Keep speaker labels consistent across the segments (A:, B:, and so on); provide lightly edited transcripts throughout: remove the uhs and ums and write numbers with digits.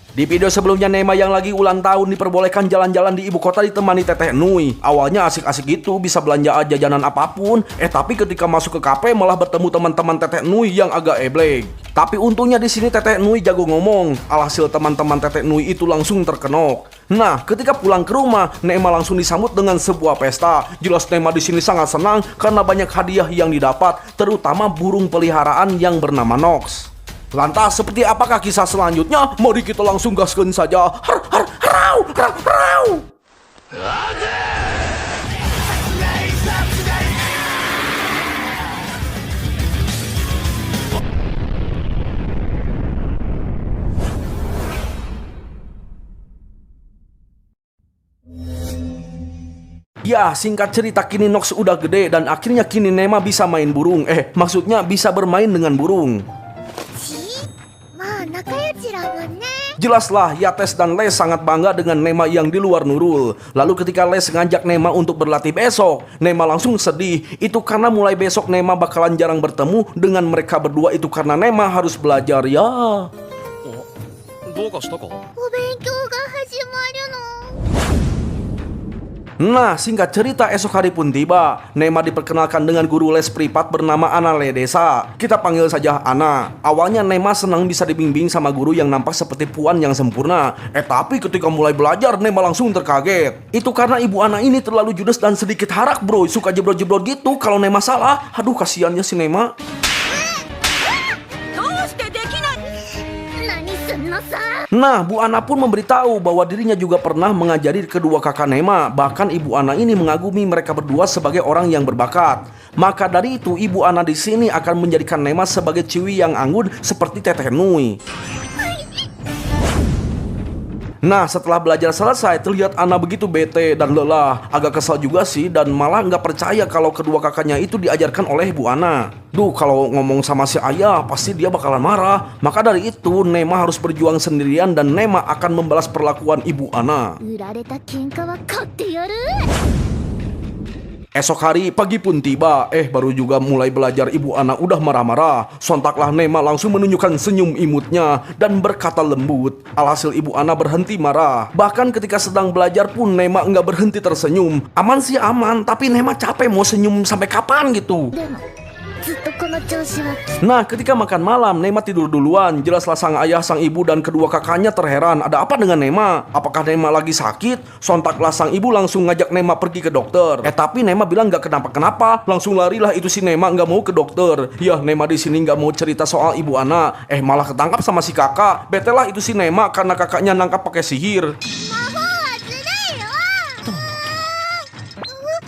A: Di video sebelumnya, Nema yang lagi ulang tahun diperbolehkan jalan-jalan di ibu kota ditemani Teteh Nui. Awalnya asik-asik gitu, bisa belanja jajanan apapun. Tapi ketika masuk ke kafe malah bertemu teman-teman Teteh Nui yang agak eblek. Tapi untungnya di sini Teteh Nui jago ngomong. Alhasil teman-teman Teteh Nui itu langsung terkenok. Nah, ketika pulang ke rumah, Nema langsung disambut dengan sebuah pesta. Jelas Nema di sini sangat senang karena banyak hadiah yang didapat, terutama burung peliharaan yang bernama Nox. Lantas seperti apakah kisah selanjutnya? Mari kita langsung gaskan saja. Harau. Ya, singkat cerita kini Nox udah gede dan akhirnya kini Nema bisa main burung. Maksudnya bisa bermain dengan burung. Jelaslah, Yates dan Les sangat bangga dengan Nema yang di luar Nurul. Lalu ketika Les ngajak Nema untuk berlatih besok, Nema langsung sedih. Itu karena mulai besok Nema bakalan jarang bertemu dengan mereka berdua. Itu karena Nema harus belajar ya. Nah, singkat cerita esok hari pun tiba. Nema diperkenalkan dengan guru les privat bernama Ana Ledesa. Kita panggil saja Ana. Awalnya Nema senang bisa dibimbing sama guru yang nampak seperti puan yang sempurna. Tapi ketika mulai belajar, Nema langsung terkaget. Itu karena ibu Ana ini terlalu judes dan sedikit harak bro. Suka jebrol-jebrol gitu kalau Nema salah. Aduh, kasihannya si Nema. Nah, Bu Ana pun memberitahu bahwa dirinya juga pernah mengajari kedua kakak Nema. Bahkan Ibu Ana ini mengagumi mereka berdua sebagai orang yang berbakat. Maka dari itu, Ibu Ana di sini akan menjadikan Nema sebagai ciwi yang anggun seperti Teteh Nui. Nah, setelah belajar selesai, terlihat Ana begitu bete dan lelah. Agak kesal juga sih, dan malah nggak percaya kalau kedua kakaknya itu diajarkan oleh Bu Ana. Duh, kalau ngomong sama si ayah, pasti dia bakalan marah. Maka dari itu, Nema harus berjuang sendirian dan Nema akan membalas perlakuan Ibu Ana. Esok hari pagi pun tiba. Baru juga mulai belajar Ibu Ana udah marah-marah. Sontaklah Nema langsung menunjukkan senyum imutnya dan berkata lembut. Alhasil Ibu Ana berhenti marah. Bahkan ketika sedang belajar pun Nema nggak berhenti tersenyum. Aman sih aman, tapi Nema capek mau senyum sampai kapan gitu. Nah, ketika makan malam, Nema tidur duluan. Jelaslah sang ayah, sang ibu, dan kedua kakaknya terheran. Ada apa dengan Nema? Apakah Nema lagi sakit? Sontaklah sang ibu langsung ngajak Nema pergi ke dokter. Tapi Nema bilang nggak kenapa-kenapa. Langsung larilah itu si Nema nggak mau ke dokter. Ya, Nema di sini nggak mau cerita soal Ibu Ana. Malah ketangkap sama si kakak. Betelah itu si Nema karena kakaknya nangkap pakai sihir.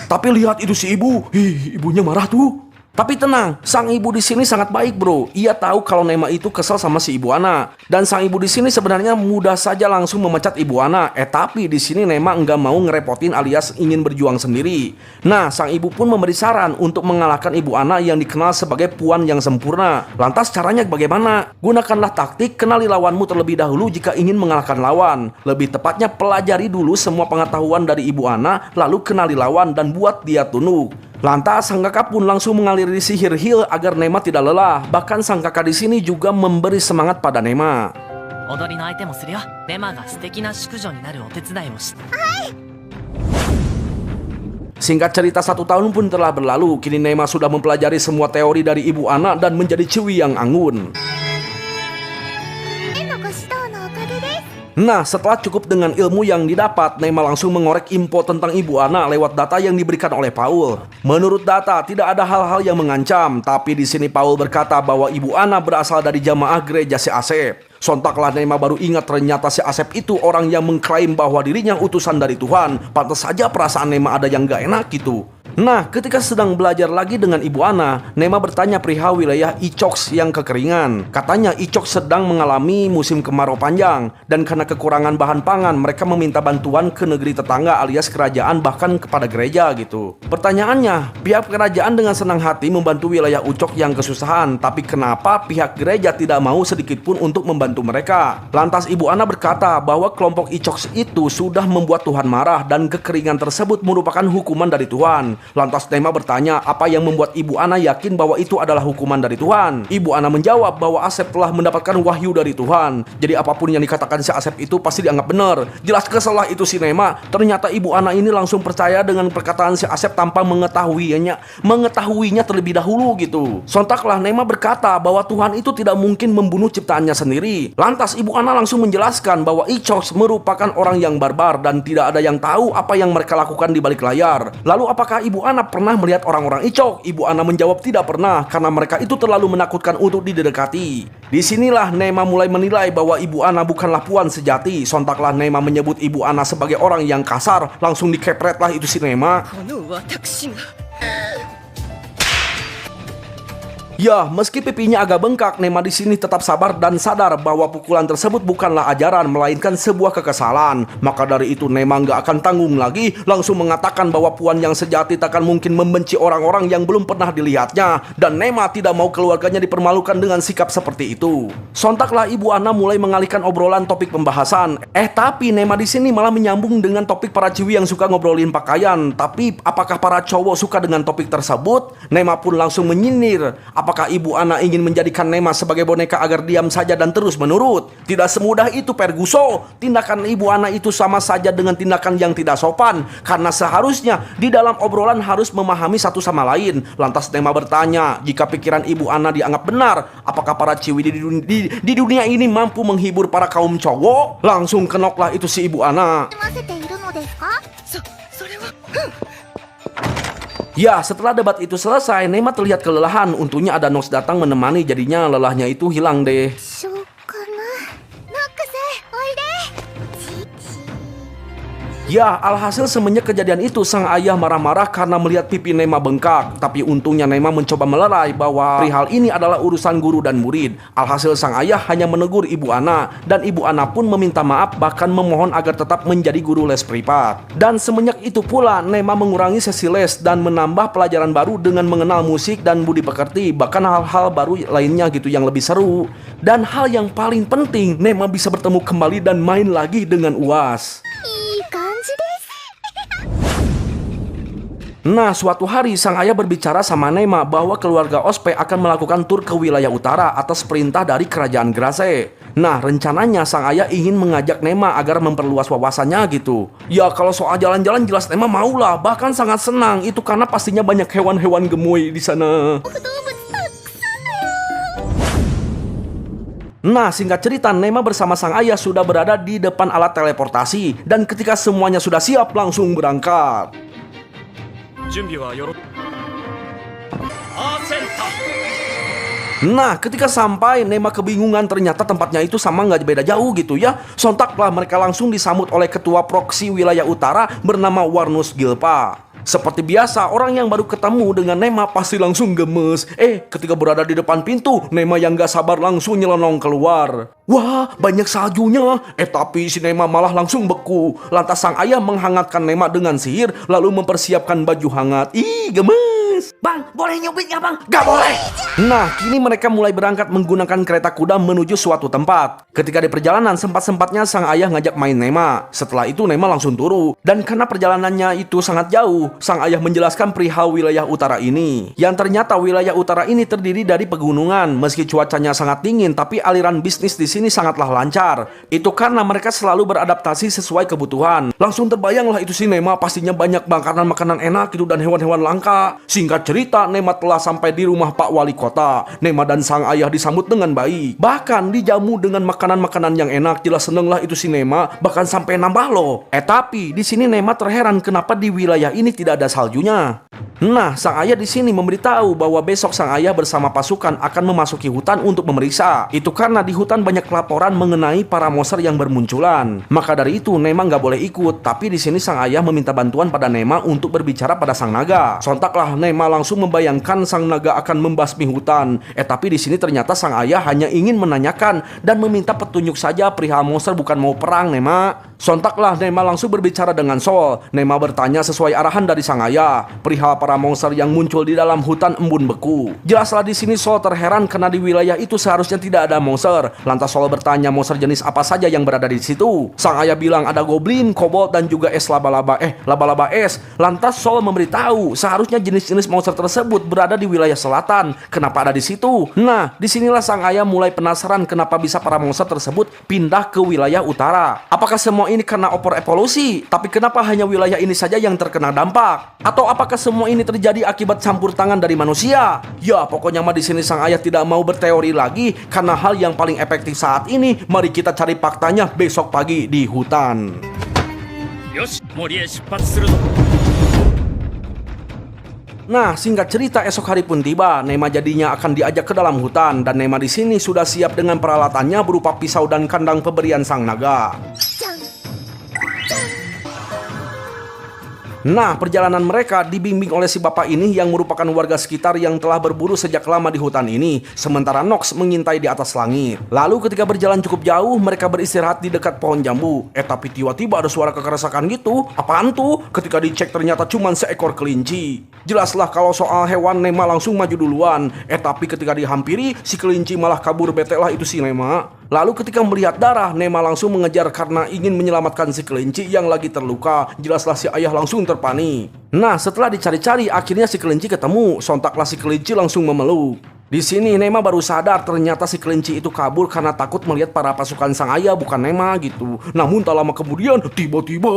A: Tapi lihat itu si ibu. Ibunya marah tuh. Tapi tenang, sang ibu di sini sangat baik bro. Ia tahu kalau Nema itu kesal sama si Ibu Ana. Dan sang ibu di sini sebenarnya mudah saja langsung memecat Ibu Ana. Tapi di sini Nema nggak mau ngerepotin alias ingin berjuang sendiri. Nah, sang ibu pun memberi saran untuk mengalahkan Ibu Ana yang dikenal sebagai puan yang sempurna. Lantas caranya bagaimana? Gunakanlah taktik kenali lawanmu terlebih dahulu jika ingin mengalahkan lawan. Lebih tepatnya pelajari dulu semua pengetahuan dari Ibu Ana, lalu kenali lawan dan buat dia tunduk. Lantas sang kakak pun langsung mengaliri sihir heal agar Nema tidak lelah. Bahkan sang kakak di sini juga memberi semangat pada Nema. Singkat cerita 1 tahun pun telah berlalu. Kini Nema sudah mempelajari semua teori dari Ibu Ana dan menjadi ciwi yang anggun. Nah, setelah cukup dengan ilmu yang didapat, Nema langsung mengorek info tentang Ibu Ana lewat data yang diberikan oleh Paul. Menurut data, tidak ada hal-hal yang mengancam, tapi di sini Paul berkata bahwa Ibu Ana berasal dari jamaah gereja si Asep. Sontaklah Nema baru ingat ternyata si Asep itu orang yang mengklaim bahwa dirinya utusan dari Tuhan. Pantas saja perasaan Nema ada yang gak enak gitu. Nah, ketika sedang belajar lagi dengan Ibu Ana, Nema bertanya perihal wilayah Ichox yang kekeringan. Katanya Ichox sedang mengalami musim kemarau panjang, dan karena kekurangan bahan pangan, mereka meminta bantuan ke negeri tetangga alias kerajaan, bahkan kepada gereja gitu. Pertanyaannya, pihak kerajaan dengan senang hati membantu wilayah Ichox yang kesusahan, tapi kenapa pihak gereja tidak mau sedikit pun untuk membantu mereka? Lantas Ibu Ana berkata bahwa kelompok Ichox itu sudah membuat Tuhan marah dan kekeringan tersebut merupakan hukuman dari Tuhan. Lantas Nema bertanya apa yang membuat Ibu Ana yakin bahwa itu adalah hukuman dari Tuhan. Ibu Ana menjawab bahwa Asep telah mendapatkan wahyu dari Tuhan. Jadi apapun yang dikatakan si Asep itu pasti dianggap benar. Jelas setelah itu si Nema, ternyata Ibu Ana ini langsung percaya dengan perkataan si Asep tanpa mengetahuinya terlebih dahulu gitu. Sontaklah Nema berkata bahwa Tuhan itu tidak mungkin membunuh ciptaannya sendiri. Lantas Ibu Ana langsung menjelaskan bahwa Ichok merupakan orang yang barbar dan tidak ada yang tahu apa yang mereka lakukan di balik layar. Lalu apakah Ibu Ana pernah melihat orang-orang Ichok? Ibu Ana menjawab tidak pernah karena mereka itu terlalu menakutkan untuk didekati. Disinilah Nema mulai menilai bahwa Ibu Ana bukanlah puan sejati. Sontaklah Nema menyebut Ibu Ana sebagai orang yang kasar. Langsung dikepretlah itu si Nema. Ya, meski pipinya agak bengkak, Nema di sini tetap sabar dan sadar bahwa pukulan tersebut bukanlah ajaran, melainkan sebuah kekesalan. Maka dari itu Nema nggak akan tanggung lagi, langsung mengatakan bahwa puan yang sejati takkan mungkin membenci orang-orang yang belum pernah dilihatnya. Dan Nema tidak mau keluarganya dipermalukan dengan sikap seperti itu. Sontaklah Ibu Ana mulai mengalihkan obrolan topik pembahasan. Tapi Nema di sini malah menyambung dengan topik para ciwi yang suka ngobrolin pakaian. Tapi apakah para cowok suka dengan topik tersebut? Nema pun langsung menyindir. Apakah Ibu Ana ingin menjadikan Nema sebagai boneka agar diam saja dan terus menurut? Tidak semudah itu, Perguso. Tindakan Ibu Ana itu sama saja dengan tindakan yang tidak sopan. Karena seharusnya di dalam obrolan harus memahami satu sama lain. Lantas Nema bertanya, jika pikiran Ibu Ana dianggap benar, apakah para ciwi di dunia ini mampu menghibur para kaum cowok? Langsung kenoklah itu si Ibu Ana. Ya, setelah debat itu selesai, Nema terlihat kelelahan. Untungnya ada Nox datang menemani, jadinya lelahnya itu hilang deh. Ya, alhasil semenjak kejadian itu sang ayah marah-marah karena melihat pipi Nema bengkak. Tapi untungnya Nema mencoba melerai bahwa perihal ini adalah urusan guru dan murid. Alhasil sang ayah hanya menegur Ibu Ana, dan Ibu Ana pun meminta maaf bahkan memohon agar tetap menjadi guru les privat. Dan semenjak itu pula Nema mengurangi sesi les dan menambah pelajaran baru dengan mengenal musik dan budi pekerti, bahkan hal-hal baru lainnya gitu yang lebih seru. Dan hal yang paling penting, Nema bisa bertemu kembali dan main lagi dengan UAS. Nah, suatu hari sang ayah berbicara sama Nema bahwa keluarga Ospe akan melakukan tur ke wilayah utara atas perintah dari kerajaan Grace. Nah, rencananya sang ayah ingin mengajak Nema agar memperluas wawasannya gitu. Ya, kalau soal jalan-jalan jelas Nema maulah, bahkan sangat senang. Itu karena pastinya banyak hewan-hewan gemoy di sana. Nah, singkat cerita, Nema bersama sang ayah sudah berada di depan alat teleportasi. Dan ketika semuanya sudah siap, langsung berangkat. Nah, ketika sampai, Nema kebingungan, ternyata tempatnya itu sama nggak beda jauh gitu ya. Sontaklah mereka langsung disambut oleh ketua proksi wilayah utara bernama Warnus Gilpa. Seperti biasa, orang yang baru ketemu dengan Nema pasti langsung gemes. Ketika berada di depan pintu, Nema yang gak sabar langsung nyelonong keluar. Wah, banyak saljunya. Tapi si Nema malah langsung beku. Lantas sang ayah menghangatkan Nema dengan sihir, lalu mempersiapkan baju hangat. Ih, gemes. Bang, boleh nyubit gak bang? Gak boleh. Nah, kini mereka mulai berangkat menggunakan kereta kuda menuju suatu tempat. Ketika di perjalanan, sempat-sempatnya sang ayah ngajak main Nema. Setelah itu Nema langsung turu. Dan karena perjalanannya itu sangat jauh, sang ayah menjelaskan perihal wilayah utara ini. Yang ternyata wilayah utara ini terdiri dari pegunungan. Meski cuacanya sangat dingin, tapi aliran bisnis di sini sangatlah lancar. Itu karena mereka selalu beradaptasi sesuai kebutuhan. Langsung terbayanglah itu si Nema, pastinya banyak makanan-makanan enak itu dan hewan-hewan langka. Singkat cerita, Nema telah sampai di rumah Pak Wali Kota. Nema dan sang ayah disambut dengan baik. Bahkan dijamu dengan makanan-makanan yang enak. Jelas senenglah itu si Nema, bahkan sampai nambah loh. Tapi di sini Nema terheran kenapa di wilayah ini tidak ada saljunya. Nah, sang ayah di sini memberitahu bahwa besok sang ayah bersama pasukan akan memasuki hutan untuk memeriksa. Itu karena di hutan banyak laporan mengenai para monster yang bermunculan. Maka dari itu Nema nggak boleh ikut. Tapi di sini sang ayah meminta bantuan pada Nema untuk berbicara pada sang naga. Sontaklah Nema langsung membayangkan sang naga akan membasmi hutan. Tapi di sini ternyata sang ayah hanya ingin menanyakan dan meminta petunjuk saja perihal monster, bukan mau perang, Nema. Sontaklah Nema langsung berbicara dengan Sol. Nema bertanya sesuai arahan dari sang ayah perihal para monster yang muncul di dalam hutan embun beku. Jelaslah di sini Sol terheran karena di wilayah itu seharusnya tidak ada monster. Lantas Sol bertanya monster jenis apa saja yang berada di situ. Sang ayah bilang ada goblin, kobold dan juga laba-laba es. Lantas Sol memberitahu seharusnya jenis-jenis monster tersebut berada di wilayah selatan. Kenapa ada di situ? Nah, disinilah sang ayah mulai penasaran kenapa bisa para monster tersebut pindah ke wilayah utara. Apakah semua ini karena opor evolusi? Tapi kenapa hanya wilayah ini saja yang terkena dampak? Atau apakah semua ini terjadi akibat campur tangan dari manusia? Ya, pokoknya mah di sini sang ayah tidak mau berteori lagi karena hal yang paling efektif saat ini. Mari kita cari faktanya besok pagi di hutan.
B: Yoshi, Moriへ出発するぞ.
A: Nah, singkat cerita esok hari pun tiba. Nema jadinya akan diajak ke dalam hutan dan Nema di sini sudah siap dengan peralatannya berupa pisau dan kandang pemberian sang naga. Nah, perjalanan mereka dibimbing oleh si bapak ini yang merupakan warga sekitar yang telah berburu sejak lama di hutan ini, sementara Nox mengintai di atas langit. Lalu ketika berjalan cukup jauh, mereka beristirahat di dekat pohon jambu. Tapi tiba-tiba ada suara kekerasakan gitu. Apaan tuh? Ketika dicek ternyata cuma seekor kelinci. Jelaslah kalau soal hewan Nema langsung maju duluan. Tapi ketika dihampiri, si kelinci malah kabur, bete lah itu si Nema. Lalu ketika melihat darah, Nema langsung mengejar karena ingin menyelamatkan si kelinci yang lagi terluka. Jelaslah si ayah langsung terpanik. Nah, setelah dicari-cari, akhirnya si kelinci ketemu. Sontaklah si kelinci langsung memeluk. Di sini Nema baru sadar ternyata si kelinci itu kabur karena takut melihat para pasukan sang ayah, bukan Nema gitu. Namun tak lama kemudian, tiba-tiba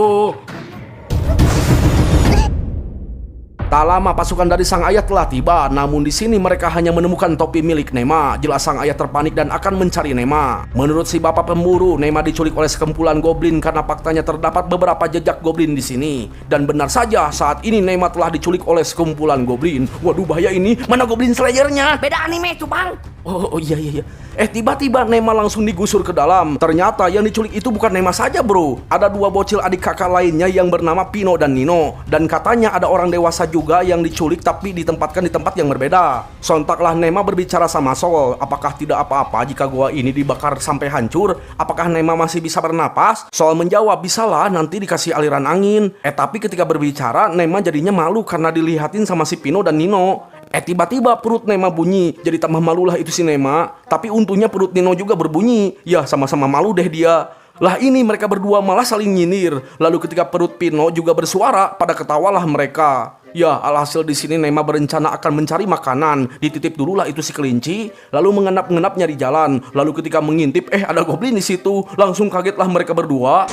A: tak lama pasukan dari sang ayah telah tiba, namun di sini mereka hanya menemukan topi milik Nema. Jelas sang ayah terpanik dan akan mencari Nema. Menurut si bapak pemburu, Nema diculik oleh sekumpulan goblin karena faktanya terdapat beberapa jejak goblin di sini. Dan benar saja, saat ini Nema telah diculik oleh sekumpulan goblin. Waduh, bahaya ini. Mana goblin slayernya?
C: Beda anime tuh bang.
A: Oh iya. Tiba-tiba Nema langsung digusur ke dalam. Ternyata yang diculik itu bukan Nema saja bro. Ada dua bocil adik kakak lainnya yang bernama Pino dan Nino. Dan katanya ada orang dewasa juga yang diculik tapi ditempatkan di tempat yang berbeda. Sontaklah Nema berbicara sama Sol. Apakah tidak apa-apa jika gua ini dibakar sampai hancur? Apakah Nema masih bisa bernapas? Sol menjawab, bisalah, nanti dikasih aliran angin. Tapi ketika berbicara Nema jadinya malu karena dilihatin sama si Pino dan Nino. Tiba-tiba perut Nema bunyi. Jadi tambah malulah itu si Nema. Tapi untungnya perut Nino juga berbunyi. Ya, sama-sama malu deh dia. Lah ini mereka berdua malah saling nyinir. Lalu ketika perut Pino juga bersuara, pada ketawalah mereka. Ya, alhasil di sini Nema berencana akan mencari makanan. Dititip dululah itu si kelinci, lalu mengenap-ngenap nyari jalan. Lalu ketika mengintip, ada goblin di situ. Langsung kagetlah mereka berdua.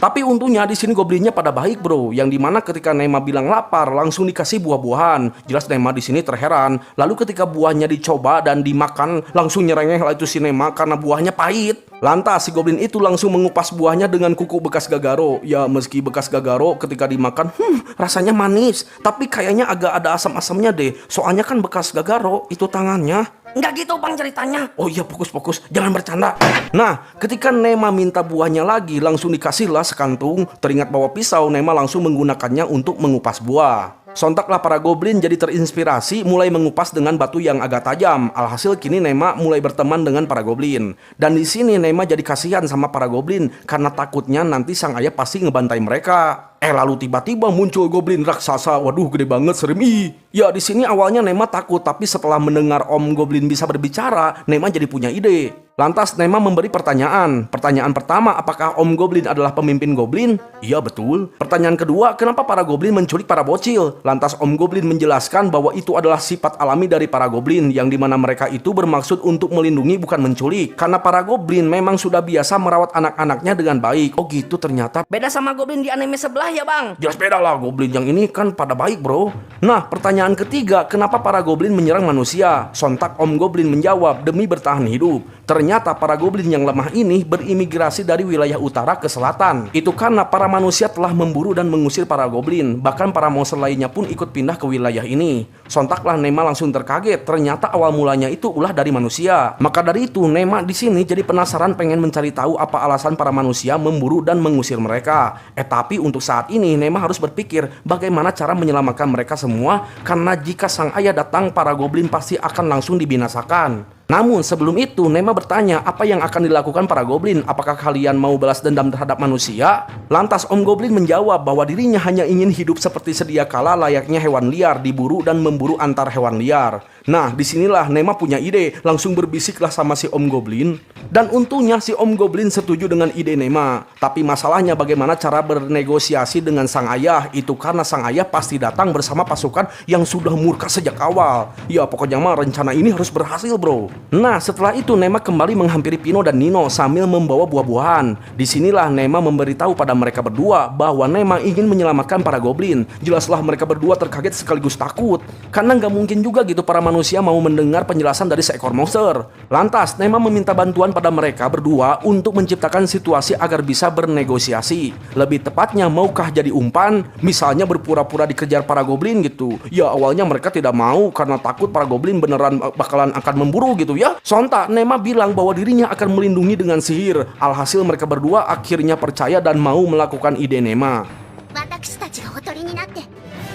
A: Tapi untungnya di sini goblinnya pada baik bro, yang dimana ketika Nema bilang lapar langsung dikasih buah-buahan. Jelas Nema di sini terheran. Lalu ketika buahnya dicoba dan dimakan langsung nyerengeh lah itu si Nema karena buahnya pahit. Lantas si goblin itu langsung mengupas buahnya dengan kuku bekas Gagaro. Ya meski bekas Gagaro ketika dimakan rasanya manis, tapi kayaknya agak ada asam-asamnya deh. Soalnya kan bekas Gagaro itu tangannya.
C: Enggak gitu bang ceritanya.
A: Oh iya, fokus, jangan bercanda. Nah, ketika Nema minta buahnya lagi, langsung dikasihlah sekantung. Teringat bawa pisau, Nema langsung menggunakannya untuk mengupas buah. Sontaklah para goblin jadi terinspirasi mulai mengupas dengan batu yang agak tajam. Alhasil kini Nema mulai berteman dengan para goblin. Dan di sini Nema jadi kasihan sama para goblin karena takutnya nanti sang ayah pasti ngebantai mereka. Lalu tiba-tiba muncul goblin raksasa. Waduh, gede banget, serem ih. Ya, di sini awalnya Nema takut, tapi setelah mendengar Om Goblin bisa berbicara, Nema jadi punya ide. Lantas Nema memberi pertanyaan. Pertanyaan pertama, apakah Om Goblin adalah pemimpin goblin? Iya, betul. Pertanyaan kedua, kenapa para goblin menculik para bocil? Lantas Om Goblin menjelaskan bahwa itu adalah sifat alami dari para goblin, yang dimana mereka itu bermaksud untuk melindungi bukan menculik. Karena para goblin memang sudah biasa merawat anak-anaknya dengan baik. Oh gitu ternyata.
C: Beda sama goblin di anime sebelah ya bang.
A: Jelas beda lah, goblin yang ini kan pada baik bro. Nah, pertanyaan ketiga, kenapa para goblin menyerang manusia? Sontak Om Goblin menjawab, demi bertahan hidup. Ternyata para goblin yang lemah ini berimigrasi dari wilayah utara ke selatan. Itu karena para manusia telah memburu dan mengusir para goblin. Bahkan para monster lainnya pun ikut pindah ke wilayah ini. Sontaklah Nema langsung terkaget. Ternyata awal mulanya itu ulah dari manusia. Maka dari itu Nema di sini jadi penasaran pengen mencari tahu apa alasan para manusia memburu dan mengusir mereka. Tapi untuk saat ini Nema harus berpikir bagaimana cara menyelamatkan mereka semua. Karena jika sang ayah datang, para goblin pasti akan langsung dibinasakan. Namun sebelum itu Nema bertanya apa yang akan dilakukan para goblin. Apakah kalian mau balas dendam terhadap manusia? Lantas Om Goblin menjawab bahwa dirinya hanya ingin hidup seperti sedia kala layaknya hewan liar, diburu dan memburu antar hewan liar. Nah, disinilah Nema punya ide, langsung berbisiklah sama si Om Goblin. Dan untungnya si Om Goblin setuju dengan ide Nema. Tapi masalahnya bagaimana cara bernegosiasi dengan sang ayah? Itu karena sang ayah pasti datang bersama pasukan yang sudah murka sejak awal. Ya pokoknya mah rencana ini harus berhasil bro. Nah setelah itu Nema kembali menghampiri Pino dan Nino sambil membawa buah-buahan. Disinilah Nema memberitahu pada mereka berdua bahwa Nema ingin menyelamatkan para goblin. Jelaslah mereka berdua terkaget sekaligus takut. Karena nggak mungkin juga gitu para manusia mau mendengar penjelasan dari seekor monster. Lantas Nema meminta bantuan pada mereka berdua untuk menciptakan situasi agar bisa bernegosiasi. Lebih tepatnya maukah jadi umpan? Misalnya berpura-pura dikejar para goblin gitu. Ya awalnya mereka tidak mau karena takut para goblin beneran bakalan akan memburu gitu ya. Sontak Nema bilang bahwa dirinya akan melindungi dengan sihir. Alhasil mereka berdua akhirnya percaya dan mau melakukan ide Nema.
D: 私たちがおとりになって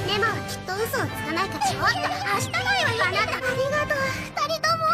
D: ネマはきっと嘘をつかないからちょっと明日のよあなたありがとう二人とも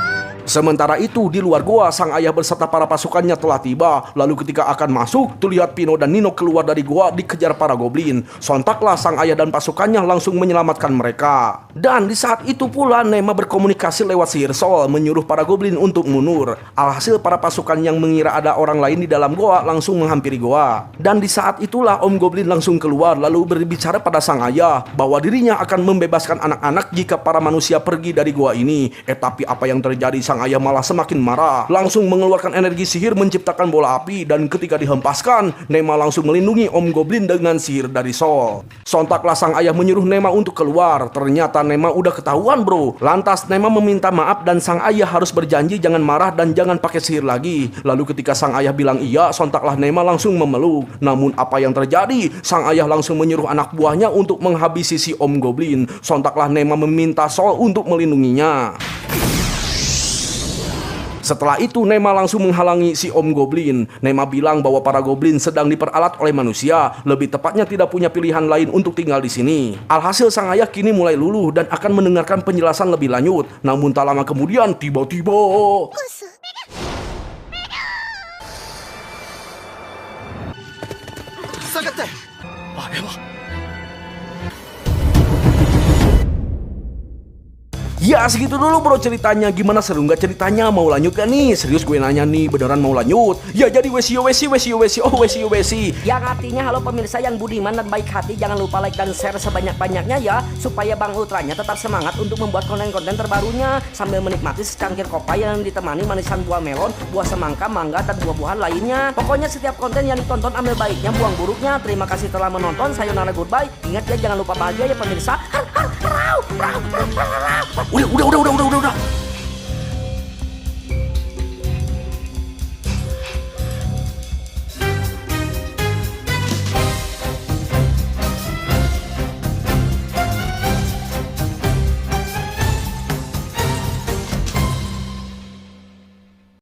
A: Sementara itu di luar goa sang ayah beserta para pasukannya telah tiba. Lalu ketika akan masuk terlihat Pino dan Nino keluar dari goa dikejar para goblin. Sontaklah sang ayah dan pasukannya langsung menyelamatkan mereka. Dan di saat itu pula Nema berkomunikasi lewat sihir sol menyuruh para goblin untuk mundur. Alhasil para pasukan yang mengira ada orang lain di dalam goa langsung menghampiri goa. Dan di saat itulah Om Goblin langsung keluar lalu berbicara pada sang ayah bahwa dirinya akan membebaskan anak-anak jika para manusia pergi dari goa ini. Tapi apa yang terjadi? Sang ayah malah semakin marah, langsung mengeluarkan energi sihir menciptakan bola api dan ketika dihempaskan, Nema langsung melindungi Om Goblin dengan sihir dari Sol. Sontaklah sang ayah menyuruh Nema untuk keluar. Ternyata Nema udah ketahuan bro. Lantas Nema meminta maaf dan sang ayah harus berjanji jangan marah dan jangan pakai sihir lagi. Lalu ketika sang ayah bilang iya, sontaklah Nema langsung memeluk. Namun apa yang terjadi? Sang ayah langsung menyuruh anak buahnya untuk menghabisi si Om Goblin. Sontaklah Nema meminta Sol untuk melindunginya. Setelah itu Nema langsung menghalangi si Om Goblin. Nema bilang bahwa para goblin sedang diperalat oleh manusia, lebih tepatnya tidak punya pilihan lain untuk tinggal di sini. Alhasil sang ayah kini mulai luluh dan akan mendengarkan penjelasan lebih lanjut. Namun tak lama kemudian tiba-tiba ya segitu dulu bro ceritanya. Gimana, seru nggak ceritanya? Mau lanjut gak nih? Serius gue nanya nih, beneran mau lanjut? Ya jadi wesi.
C: Yang artinya halo pemirsa yang budiman dan baik hati, jangan lupa like dan share sebanyak-banyaknya ya, supaya Bang Ultranya tetap semangat untuk membuat konten-konten terbarunya sambil menikmati secangkir kopi yang ditemani manisan buah melon, buah semangka, mangga, dan buah-buahan lainnya. Pokoknya setiap konten yang ditonton ambil baiknya, buang buruknya. Terima kasih telah menonton. Sayonara, goodbye. Ingat ya, jangan lupa bahagia ya pemirsa.
A: udah